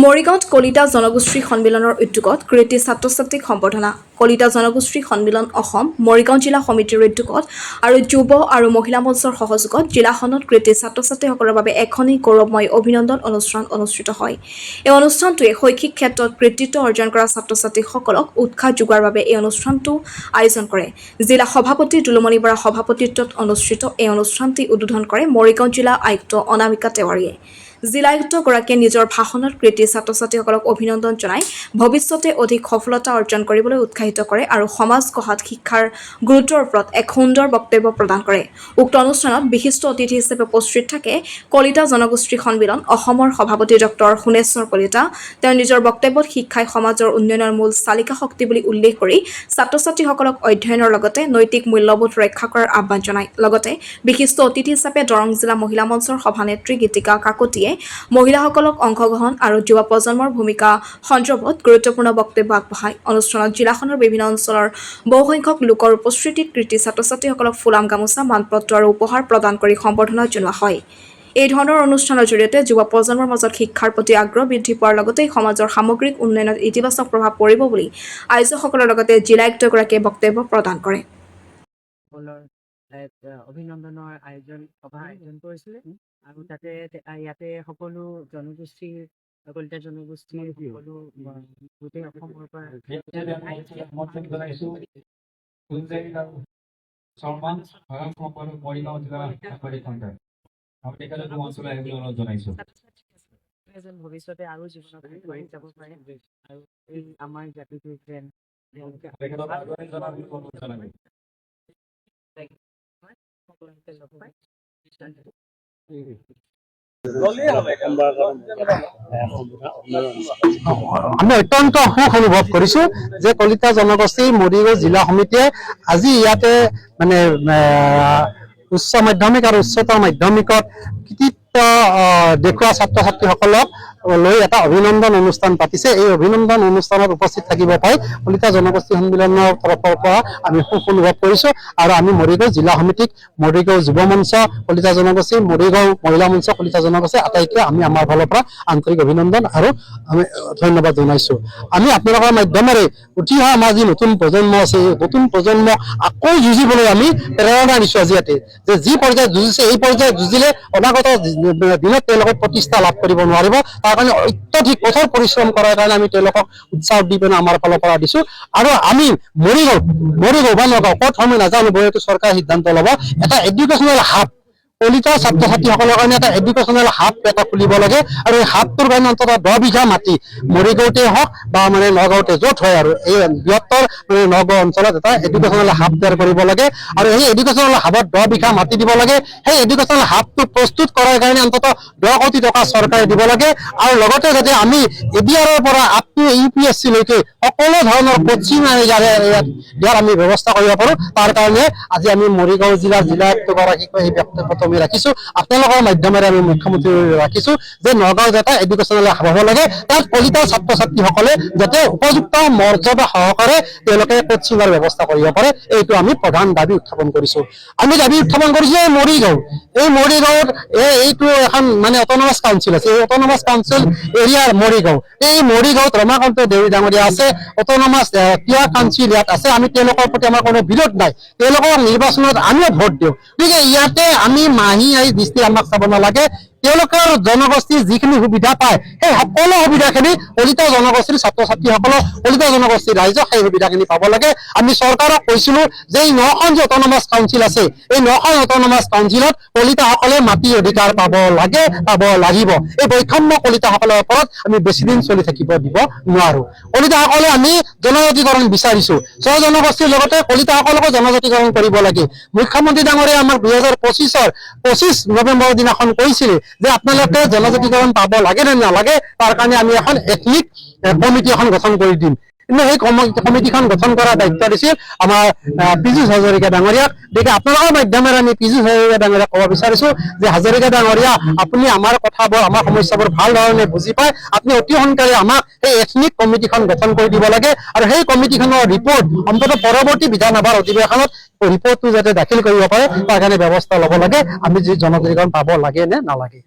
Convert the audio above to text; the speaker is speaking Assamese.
মৰিগাঁৱত কলিতা জনগোষ্ঠী সন্মিলনৰ উদ্যোগত কৃতি ছাত্ৰ-ছাত্ৰীক সম্বৰ্ধনা। কলিতা জনগোষ্ঠী সন্মিলন অসম মৰিগাঁও জিলা সমিতিৰ উদ্যোগত আৰু যুৱ আৰু মহিলা মঞ্চৰ সহযোগত জিলাখনত কৃতি ছাত্ৰ-ছাত্ৰীসকলৰ বাবে এখনি গৌৰৱময় অভিনন্দন অনুষ্ঠান অনুষ্ঠিত হয়। এই অনুষ্ঠানটোৱে শৈক্ষিক ক্ষেত্ৰত কৃতিত্ব অৰ্জন কৰা ছাত্ৰ-ছাত্ৰীসকলক উৎসাহ যোগোৱাৰ বাবে এই অনুষ্ঠানটো আয়োজন কৰে। জিলা সভাপতি দুলুমণি বৰা সভাপতিত্বত অনুষ্ঠিত এই অনুষ্ঠানটি উদ্বোধন কৰে মৰিগাঁও জিলা আয়ুক্ত অনামিকা তেওৱাৰীয়ে। জিলা আয়ুক্তগৰাকীয়ে নিজৰ ভাষণত কৃতি ছাত্ৰ-ছাত্ৰীসকলক অভিনন্দন জনাই ভৱিষ্যতে অধিক সফলতা অৰ্জন কৰিবলৈ উৎসাহিত কৰে আৰু সমাজ গঢ়াত শিক্ষাৰ গুৰুত্বৰ ওপৰত এক সুন্দৰ বক্তব্য প্ৰদান কৰে। উক্ত অনুষ্ঠানত বিশিষ্ট অতিথি হিচাপে উপস্থিত থাকে কলিতা জনগোষ্ঠী সন্মিলন অসমৰ সভাপতি ডক্টৰ সোণেশ্বৰ কলিতা। তেওঁ নিজৰ বক্তব্যত শিক্ষাই সমাজৰ উন্নয়নৰ মূল চালিকা শক্তি বুলি উল্লেখ কৰি ছাত্ৰ-ছাত্ৰীসকলক অধ্যয়নৰ লগতে নৈতিক মূল্যবোধ ৰক্ষা কৰাৰ আহ্বান জনায়। লগতে বিশিষ্ট অতিথি হিচাপে দৰং জিলা মহিলা মঞ্চৰ সভানেত্ৰী গীতিকা কাকতিয়ে মহিলাসকলক অংশগ্ৰহণ আৰু যুৱ প্ৰজন্মৰ ভূমিকা সন্দৰ্ভত গুৰুত্বপূৰ্ণ বক্তব্য আগবঢ়ায়। অনুষ্ঠানত জিলাখনৰ বিভিন্ন অঞ্চলৰ বহুসংখ্যক লোকৰ উপস্থিতিত কৃতি ছাত্ৰ-ছাত্ৰীসকলক ফুলাম গামোচা মানপত্ৰ আৰু উপহাৰ প্ৰদান কৰি সম্বৰ্ধনা জনোৱা হয়। এই ধৰণৰ অনুষ্ঠানৰ জৰিয়তে যুৱ প্ৰজন্মৰ মাজত শিক্ষাৰ প্ৰতি আগ্ৰহ বৃদ্ধি পোৱাৰ লগতে সমাজৰ সামগ্ৰিক উন্নয়নত ইতিবাচক প্ৰভাৱ পৰিব বুলি আয়োজকসকলৰ লগতে জিলা আয়ুক্তগৰাকীয়ে বক্তব্য প্ৰদান কৰে। অভিনন্দনৰ সভা আয়োজন কৰিছিলে আৰু তাতে ইয়াতে সকলো জনগোষ্ঠীৰ কলিতা জনগোষ্ঠীৰ সকলো গোটেই অসমৰ পৰা ভৱিষ্যতে আৰু জীৱনত আগবাঢ়ি যাব পাৰে আৰু এই আমাৰ জাতিটোৰ যেন আমি অত্যন্ত সুখ অনুভৱ কৰিছো যে কলিতা জনগোষ্ঠীৰ মৰিগাঁও জিলা সমিতিয়ে আজি ইয়াতে মানে উচ্চ মাধ্যমিক আৰু উচ্চতৰ মাধ্যমিকত কৃতিত্ব দেখুওৱা ছাত্ৰ-ছাত্ৰীসকলক লৈ এটা অভিনন্দন অনুষ্ঠান পাতিছে। এই অভিনন্দন অনুষ্ঠানত উপস্থিত থাকিব পাই কলিতা জনগোষ্ঠী সন্মিলনৰ তৰফৰ পৰা আমি সুখ অনুভৱ কৰিছো আৰু আমি মৰিগাঁও জিলা সমিতিক মৰিগাঁও যুৱ মঞ্চ কলিতা জনগোষ্ঠী মৰিগাঁও মহিলা মঞ্চ কলিতা জনগোষ্ঠী আটাইকে আমি আমাৰ ফালৰ পৰা আন্তৰিক অভিনন্দন আৰু আমি ধন্যবাদ জনাইছো। আমি আপোনালোকৰ মাধ্যমেৰে উঠি অহা আমাৰ যি নতুন প্ৰজন্ম আছে এই নতুন প্ৰজন্ম আকৌ যুঁজিবলৈ আমি প্ৰেৰণা দিছো আজি ইয়াতে যে যি পৰ্যায়ত যুঁজিছে এই পৰ্যায়ত যুঁজিলে অনাগত দিনত তেওঁলোকে প্ৰতিষ্ঠা লাভ কৰিব নোৱাৰিব। তাৰ কাৰণে অত্যধিক কঠোৰ পৰিশ্ৰম কৰাৰ কাৰণে আমি তেওঁলোকক উৎসাহ দি পিনে আমাৰ ফালৰ পৰা দিছো আৰু আমি মৰিগাঁও বা নগাঁও ক'ত সময় নাজানো এইটো চৰকাৰে সিদ্ধান্ত ল'ব এটা এডুকেশ্যনেল হাব কলিতা ছাত্ৰ-ছাত্ৰীসকলৰ কাৰণে এটা এডুকেশ্যনেল হাব এটা খুলিব লাগে আৰু এই হাবটোৰ কাৰণে অন্ততঃ 10 বিঘা মাটি মৰিগাঁওতে হওক বা মানে নগাঁওতে য'ত হয় আৰু এই বৃহত্তৰ মানে নগাঁও অঞ্চলত এটা এডুকেশ্যনেল হাব তৈয়াৰ কৰিব লাগে আৰু এই এডুকেশ্যনেল হাবত 10 বিঘা মাটি দিব লাগে। সেই এডুকেশ্যনেল হাবটো প্ৰস্তুত কৰাৰ কাৰণে অন্ততঃ 10 কোটি টকা চৰকাৰে দিব লাগে আৰু লগতে যাতে আমি এডিআৰৰ পৰা আপ টু UPSC লৈকে সকলো ধৰণৰ কোচিং ইয়াৰ আমি ব্যৱস্থা কৰিব পাৰো। তাৰ কাৰণে আজি আমি মৰিগাঁও জিলা আয়ুক্তগৰাকীক এই বক্তব্যটো আমি ৰাখিছো। আপোনালোকৰ মাধ্যমেৰে আমি মুখ্যমন্ত্ৰী ৰাখিছো যে নগাঁও যাতে এডুকেশ্যনেল হাব হ'ব লাগে তাত কলিতা ছাত্ৰ-ছাত্ৰীসকলে যাতে উপযুক্ত মৰ্যাদা সহকাৰে তেওঁলোকে কোচিঙৰ ব্যৱস্থা কৰিব পাৰে এইটো আমি প্ৰধান দাবী উত্থাপন কৰিছো। আমি দাবী উত্থাপন কৰিছো এই মৰিগাঁৱত এইটো এখন মানে অট'নমাছ কাউন্সিল আছে। এই অট'নমাছ কাউন্সিল এৰিয়াৰ মৰিগাঁও এই মৰিগাঁৱত ৰমাকান্ত দেউৰী ডাঙৰীয়া আছে অট'নমাছ ক্ৰিয়া কাউন্সিল ইয়াত আছে। আমি তেওঁলোকৰ প্ৰতি আমাৰ কোনো বিৰোধ নাই। তেওঁলোকক নিৰ্বাচনত আমিও ভোট দিওঁ। গতিকে ইয়াতে আমি মাহী আহি দৃষ্টি আমাক চাব নালাগে। তেওঁলোকৰ জনগোষ্ঠীৰ যিখিনি সুবিধা পায় সেই সকলো সুবিধাখিনি কলিতা জনগোষ্ঠীৰ ছাত্ৰ-ছাত্ৰীসকলক কলিতা জনগোষ্ঠীৰ ৰাইজক সেই সুবিধাখিনি পাব লাগে। আমি চৰকাৰক কৈছিলো যে এই 9খন যে অট'নমাছ কাউন্সিল আছে এই 9খন অট'নমাছ কাউন্সিলত কলিতাসকলে মাটি অধিকাৰ পাব লাগে পাব লাগিব। এই বৈষম্য কলিতাসকলৰ ওপৰত আমি বেছি দিন চলি থাকিব দিব নোৱাৰো। কলিতাসকলে আমি জনজাতিকৰণ বিচাৰিছো। জনগোষ্ঠীৰ লগতে কলিতাসকলকো জনজাতিকৰণ কৰিব লাগে। মুখ্যমন্ত্ৰী ডাঙৰীয়াই আমাক 2025 নৱেম্বৰৰ দিনাখন কৈছিলে যে আপোনালোকে জনজাতিকৰণ পাব লাগে নে নালাগে তাৰ কাৰণে আমি এখন এথনিক কমিটি এখন গঠন কৰি দিম। কিন্তু সেই কমিটিখন গঠন কৰাৰ দায়িত্ব দিছিল আমাৰ পীযুষ হাজৰিকা ডাঙৰীয়াক। গতিকে আপোনালোকৰ মাধ্যমেৰে আমি পীযুষ হাজৰিকা ডাঙৰীয়াক ক'ব বিচাৰিছো যে হাজৰিকা ডাঙৰীয়া আপুনি আমাৰ কথাবোৰ আমাৰ সমস্যাবোৰ ভাল ধৰণে বুজি পায়। আপুনি অতি সোনকালে আমাক সেই এথনিক কমিটিখন গঠন কৰি দিব লাগে আৰু সেই কমিটিখনৰ ৰিপৰ্ট অন্ততঃ পৰৱৰ্তী বিধানসভাৰ অধিৱেশনত ৰিপৰ্টটো যাতে দাখিল কৰিব পাৰে তাৰ কাৰণে ব্যৱস্থা ল'ব লাগে। আমি যি জনজাতিকৰণ পাব লাগে নে নালাগে।